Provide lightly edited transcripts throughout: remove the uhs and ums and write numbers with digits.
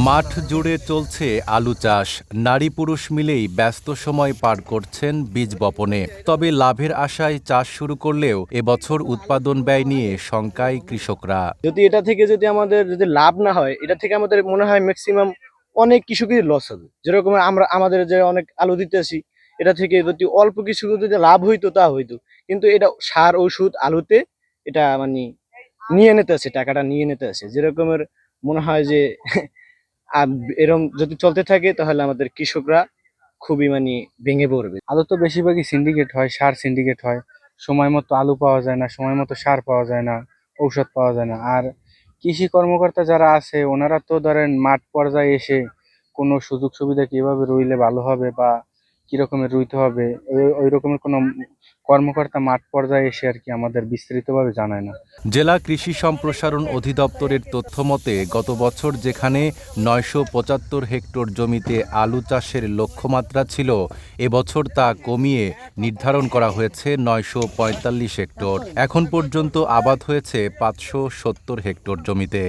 মাঠ জুড়ে চলছে আলু চাষ। নারী পুরুষ মিলেই ব্যস্ত সময় পার করছেন বীজ বপনে। তবে লাভের আশায় চাষ শুরু করলেও এবছর উৎপাদন ব্যয় নিয়ে শঙ্কায় কৃষকরা। যদি এটা থেকে আমাদের লাভ না হয়, এটা থেকে আমাদের মনে হয় ম্যাক্সিমাম অনেক কৃষকের লস হবে। যেরকম আমাদের যে অনেক আলু দিতেছি, এটা থেকে যদি অল্প কিছু যদি লাভ হইতো তা হইতো, কিন্তু এটা সার ওষুধ আলুতে এটা মানে নিয়ে নিতে আছে, টাকাটা নিয়ে নিতে আছে। যেরকমের মনে হয় যে এরকম যদি চলতে থাকে তাহলে আমাদের কৃষকরা খুবই মানে ভেঙে পড়বে। আলু তো বেশিরভাগই সিন্ডিকেট হয়, সার সিন্ডিকেট হয়। সময় মতো আলু পাওয়া যায় না, সময় মতো সার পাওয়া যায় না, ঔষধ পাওয়া যায় না। আর কৃষি কর্মকর্তা যারা আছে ওনারা তো ধরেন মাঠ পর্যায়ে এসে কোনো সুযোগ সুবিধা কিভাবে রুইলে ভালো হবে বা কি রকমের রুইতে হবে ওই রকমের কোনো কর্মকর্তা মাঠ পর্যায়ে এসে আর কি আমাদের বিস্তারিতভাবে জানায় না। জেলা কৃষি সম্প্রসারণ অধিদপ্তরের তথ্য মতে গত বছর যেখানে ৯৭৫ হেক্টর জমিতে আলু চাষের লক্ষ্যমাত্রা ছিল, এবছর তা কমিয়ে নির্ধারণ করা হয়েছে ৯৪৫ হেক্টর। এখন পর্যন্ত আবাদ হয়েছে ৫৭০ হেক্টর জমিতে।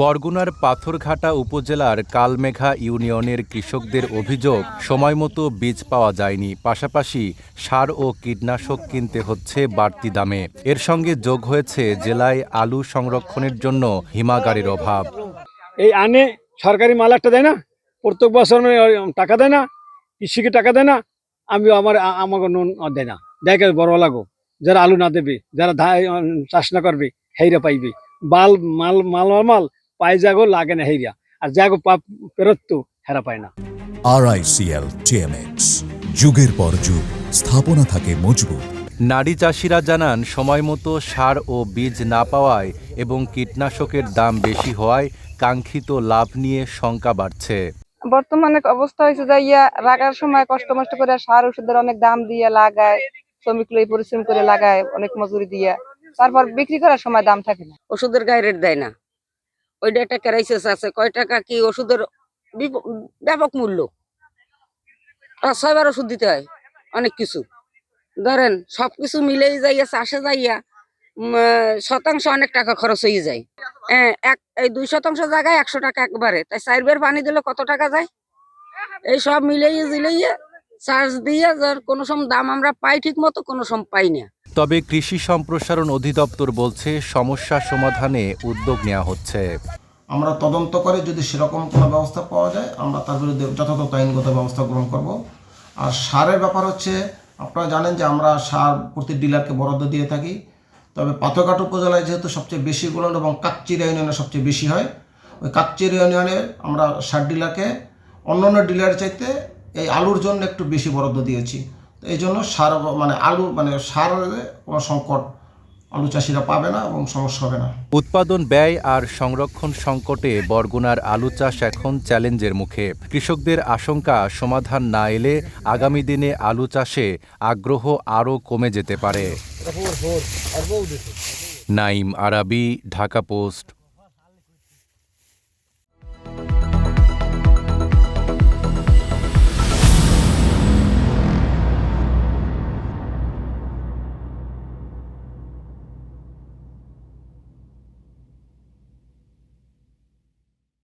বরগুনার পাথরঘাটা উপজেলার কালমেঘা ইউনিয়নের কৃষকদের অভিযোগ, সময়মতো বীজ পাওয়া যায়নি, পাশাপাশি সার ও কীটনাশক কিনতে হচ্ছে বাড়তি দামে। এর সঙ্গে যোগ হয়েছে জেলায় আলু সংরক্ষণের জন্য হিমাগারের অভাব। এই আনে সরকারি মাল একটা দেয় না, প্রত্যেক বছর টাকা দেয় না, কৃষিকে টাকা দেয় না, আমি আমাকে নুন দেয় না। দেখে বড় লাগো, যারা আলু না দেবে, যারা চাষ না করবে হেইরা পাইবে। মাল মাল মাল পাই যাগো লাগে না হেইরা, আর যাগো ফেরত হেরা পায় না। RICL TMX, যুগের পর যুগ স্থাপনা থাকে মজবুত। নারী চাষিরা জানান, সময়মতো সার ও বীজ না পাওয়ায় এবং কীটনাশকের দাম বেশি হওয়ায় কাঙ্ক্ষিত লাভ নিয়ে শঙ্কা বাড়ছে। বর্তমানে অবস্থা হয়েছে যে লাগার সময় কষ্ট মষ্ট করে সার ওষুধের অনেক দাম দিয়ে লাগায়, শ্রমিক লই পরিশ্রম করে লাগায় অনেক মজুরি দিয়ে, তারপর বিক্রি করার সময় দাম থাকে না। ওষুধের গায়ে রেট দেয় না, ওইটা একটা ক্রাইসিস আছে। কয় টাকা কি ওষুধের ব্যাপক মূল্য, 6বার ওষুধ দিতে হয়। অনেক কিছু ধরেন সবকিছু মিলেই যাইয়া চাষে যাইয়া শতাংশ অনেক টাকা খরচ হয়ে যায়। এই 2% জায়গায় 100 টাকা একবারে, তাই 4 বের পানি দিলে কত টাকা যায়? এই সব মিলেইয়ে জিলেইয়ে চার্জ দিয়ে যার কোনো সময় দাম আমরা পাই ঠিক মতো, কোনো সময় পাই না। তবে কৃষি সম্প্রসারণ অধিদপ্তর বলছে সমস্যা সমাধানে উদ্যোগ নেওয়া হচ্ছে। আমরা তদন্ত করে যদি সেরকম কোনো ব্যবস্থা পাওয়া যায়, আমরা তার বিরুদ্ধে যথাযথ আইনগত ব্যবস্থা গ্রহণ করব। আর সারের ব্যাপার হচ্ছে, আপনারা জানেন যে আমরা সার প্রতি ডিলারকে বরাদ্দ দিয়ে থাকি। তবে পাথরঘাটা উপজেলায় যেহেতু সবচেয়ে বেশি গোলন এবং কাকচিড়া ইউনিয়নে সবচেয়ে বেশি হয়, ওই কাকচিড়া ইউনিয়নে আমরা সার ডিলারকে অন্যান্য ডিলারের চাইতে এই আলুর জন্য একটু বেশি বরাদ্দ দিয়েছি। তো এই জন্য সার সারের কোনো সংকট আলু চাষিরা পাবে না এবং সমস্যা হবে না। উৎপাদন ব্যয় আর সংরক্ষণ সংকটে বরগুনার আলু চাষ এখন চ্যালেঞ্জের মুখে। কৃষকদের আশঙ্কা, সমাধান না এলে আগামী দিনে আলু চাষে আগ্রহ আরও কমে যেতে পারে। নাইম আরাবী, ঢাকা পোস্ট।